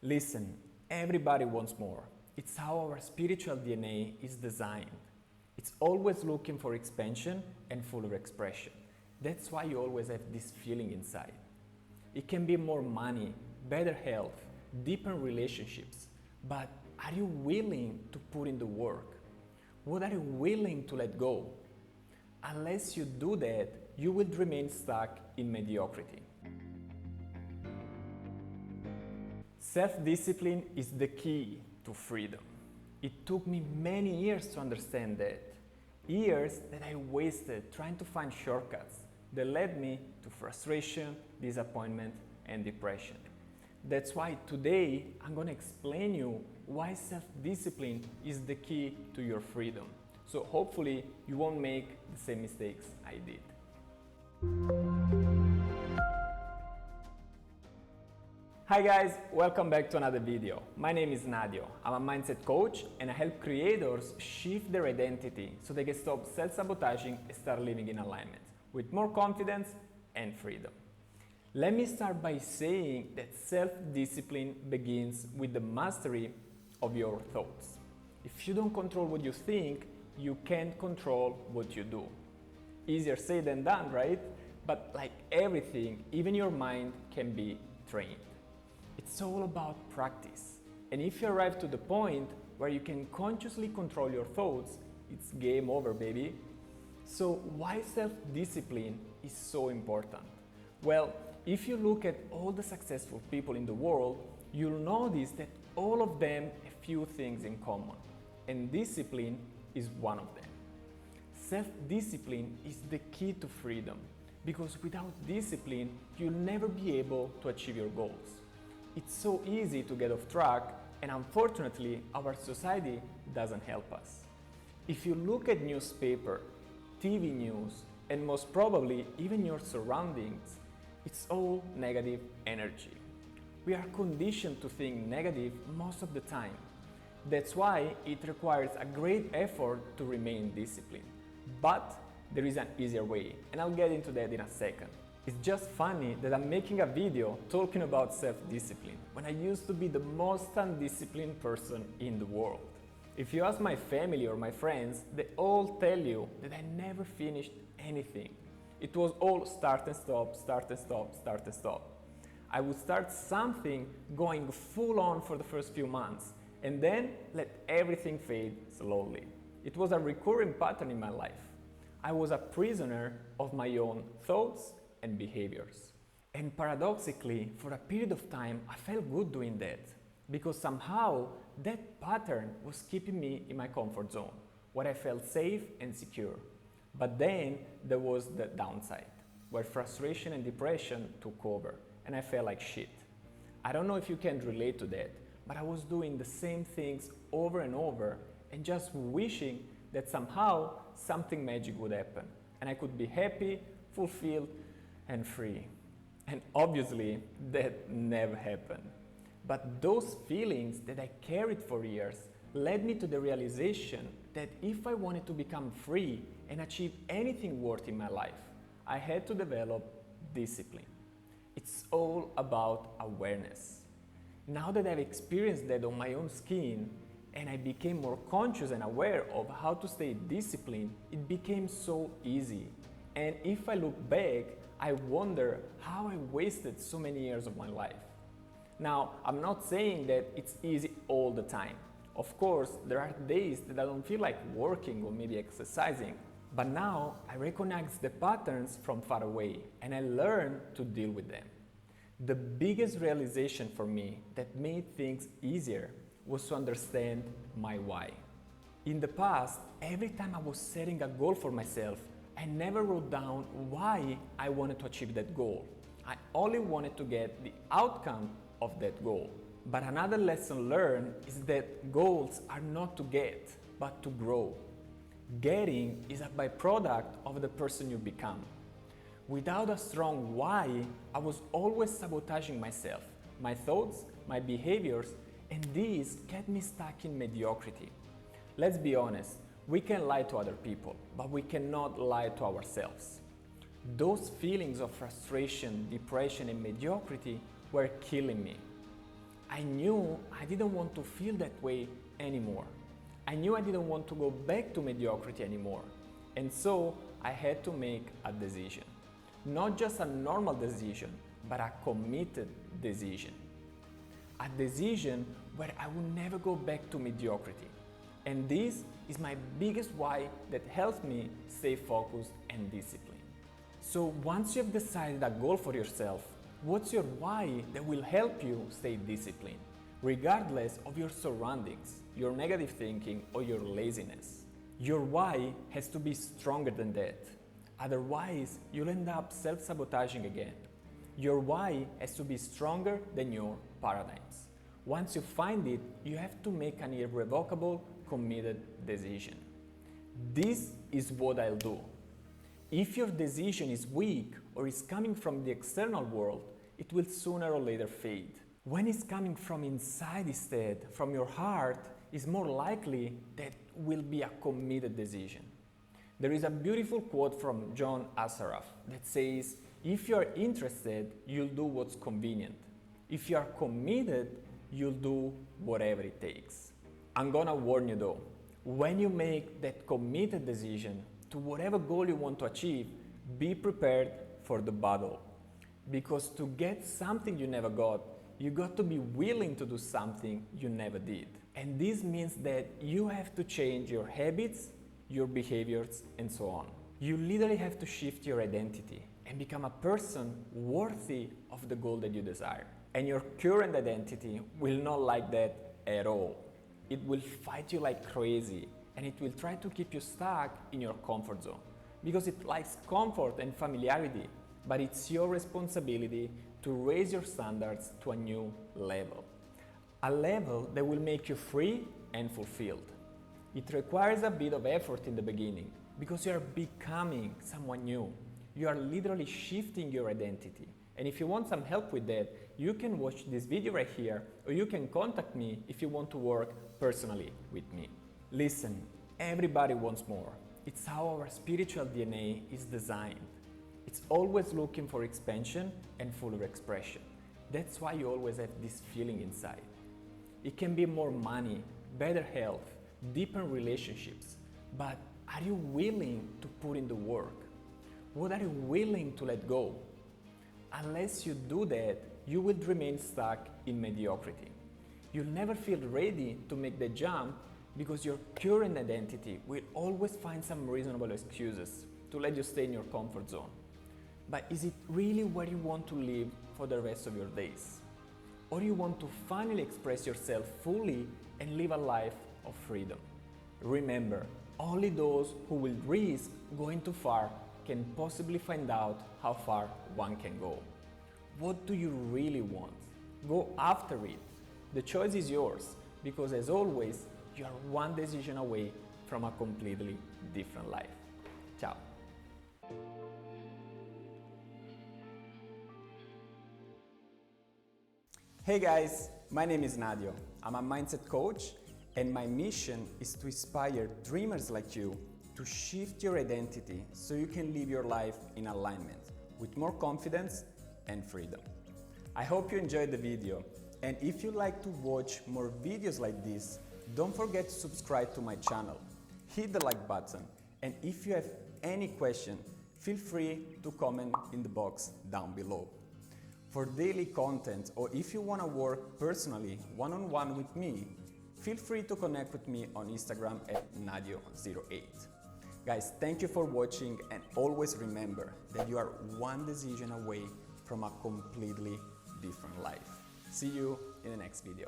Listen, everybody wants more. It's how our spiritual DNA is designed. It's always looking for expansion and fuller expression. That's why you always have this feeling inside. It can be more money, better health, deeper relationships. But are you willing to put in the work? What are you willing to let go? Unless you do that, you will remain stuck in mediocrity. Self-discipline is the key to freedom. It took me many years to understand that. Years that I wasted trying to find shortcuts that led me to frustration, disappointment, and depression. That's why today I'm going to explain you why self-discipline is the key to your freedom. So hopefully you won't make the same mistakes I did. Hi guys, welcome back to another video. My name is Nadio. I'm a mindset coach and I help creators shift their identity so they can stop self-sabotaging and start living in alignment with more confidence and freedom. Let me start by saying that self-discipline begins with the mastery of your thoughts. If you don't control what you think, you can't control what you do. Easier said than done, right? But like everything, even your mind can be trained. It's all about practice. And if you arrive to the point where you can consciously control your thoughts, it's game over, baby. So why self-discipline is so important? Well, if you look at all the successful people in the world, you'll notice that all of them have few things in common. And discipline is one of them. Self-discipline is the key to freedom because without discipline, you'll never be able to achieve your goals. It's so easy to get off track, and unfortunately, our society doesn't help us. If you look at newspaper, TV news, and most probably even your surroundings, it's all negative energy. We are conditioned to think negative most of the time. That's why it requires a great effort to remain disciplined. But there is an easier way, and I'll get into that in a second. It's just funny that I'm making a video talking about self-discipline when I used to be the most undisciplined person in the world. If you ask my family or my friends, they all tell you that I never finished anything. It was all start and stop, start and stop, start and stop. I would start something going full on for the first few months and then let everything fade slowly. It was a recurring pattern in my life. I was a prisoner of my own thoughts and behaviors. And paradoxically, for a period of time, I felt good doing that because somehow that pattern was keeping me in my comfort zone, where I felt safe and secure. But then there was the downside, where frustration and depression took over, and I felt like shit. I don't know if you can relate to that, but I was doing the same things over and over and just wishing that somehow something magic would happen and I could be happy, fulfilled, and free. And obviously that never happened. But those feelings that I carried for years led me to the realization that if I wanted to become free and achieve anything worth in my life, I had to develop discipline. It's all about awareness. Now that I've experienced that on my own skin and I became more conscious and aware of how to stay disciplined, it became so easy. And if I look back, I wonder how I wasted so many years of my life. Now, I'm not saying that it's easy all the time. Of course, there are days that I don't feel like working or maybe exercising. But now I recognize the patterns from far away and I learn to deal with them. The biggest realization for me that made things easier was to understand my why. In the past, every time I was setting a goal for myself, I never wrote down why I wanted to achieve that goal. I only wanted to get the outcome of that goal. But another lesson learned is that goals are not to get, but to grow. Getting is a byproduct of the person you become. Without a strong why, I was always sabotaging myself, my thoughts, my behaviors, and these kept me stuck in mediocrity. Let's be honest, we can lie to other people, but we cannot lie to ourselves. Those feelings of frustration, depression, and mediocrity were killing me. I knew I didn't want to feel that way anymore. I knew I didn't want to go back to mediocrity anymore. And so I had to make a decision. Not just a normal decision, but a committed decision. A decision where I will never go back to mediocrity. And this is my biggest why that helps me stay focused and disciplined. So once you have decided a goal for yourself, what's your why that will help you stay disciplined, regardless of your surroundings, your negative thinking, or your laziness? Your why has to be stronger than that. Otherwise, you'll end up self-sabotaging again. Your why has to be stronger than your paradigms. Once you find it, you have to make an irrevocable, committed decision. This is what I'll do. If your decision is weak or is coming from the external world, it will sooner or later fade. When it's coming from inside instead, from your heart, it's more likely that will be a committed decision. There is a beautiful quote from John Assaraf that says, if you are interested, you'll do what's convenient. If you are committed, you'll do whatever it takes. I'm gonna warn you though, when you make that committed decision to whatever goal you want to achieve, be prepared for the battle. Because to get something you never got, you got to be willing to do something you never did. And this means that you have to change your habits, your behaviors, and so on. You literally have to shift your identity and become a person worthy of the goal that you desire. And your current identity will not like that at all. It will fight you like crazy, and it will try to keep you stuck in your comfort zone because it likes comfort and familiarity, but it's your responsibility to raise your standards to a new level. A level that will make you free and fulfilled. It requires a bit of effort in the beginning because you are becoming someone new. You are literally shifting your identity. And if you want some help with that, you can watch this video right here, or you can contact me if you want to work personally with me. Listen, everybody wants more. It's how our spiritual DNA is designed. It's always looking for expansion and fuller expression. That's why you always have this feeling inside. It can be more money, better health, deeper relationships, but are you willing to put in the work? What are you willing to let go? Unless you do that, you will remain stuck in mediocrity. You'll never feel ready to make the jump because your current identity will always find some reasonable excuses to let you stay in your comfort zone. But is it really where you want to live for the rest of your days? Or you want to finally express yourself fully and live a life of freedom? Remember, only those who will risk going too far can possibly find out how far one can go. What do you really want? Go after it. The choice is yours, because as always, you are one decision away from a completely different life. Ciao. Hey guys, my name is Nadio. I'm a mindset coach, and my mission is to inspire dreamers like you to shift your identity so you can live your life in alignment with more confidence and freedom. I hope you enjoyed the video, and if you'd like to watch more videos like this, don't forget to subscribe to my channel, hit the like button, and if you have any question, feel free to comment in the box down below. For daily content, or if you want to work personally one-on-one with me, feel free to connect with me on Instagram at Nadio08. Guys, thank you for watching, and always remember that you are one decision away from a completely different life. See you in the next video.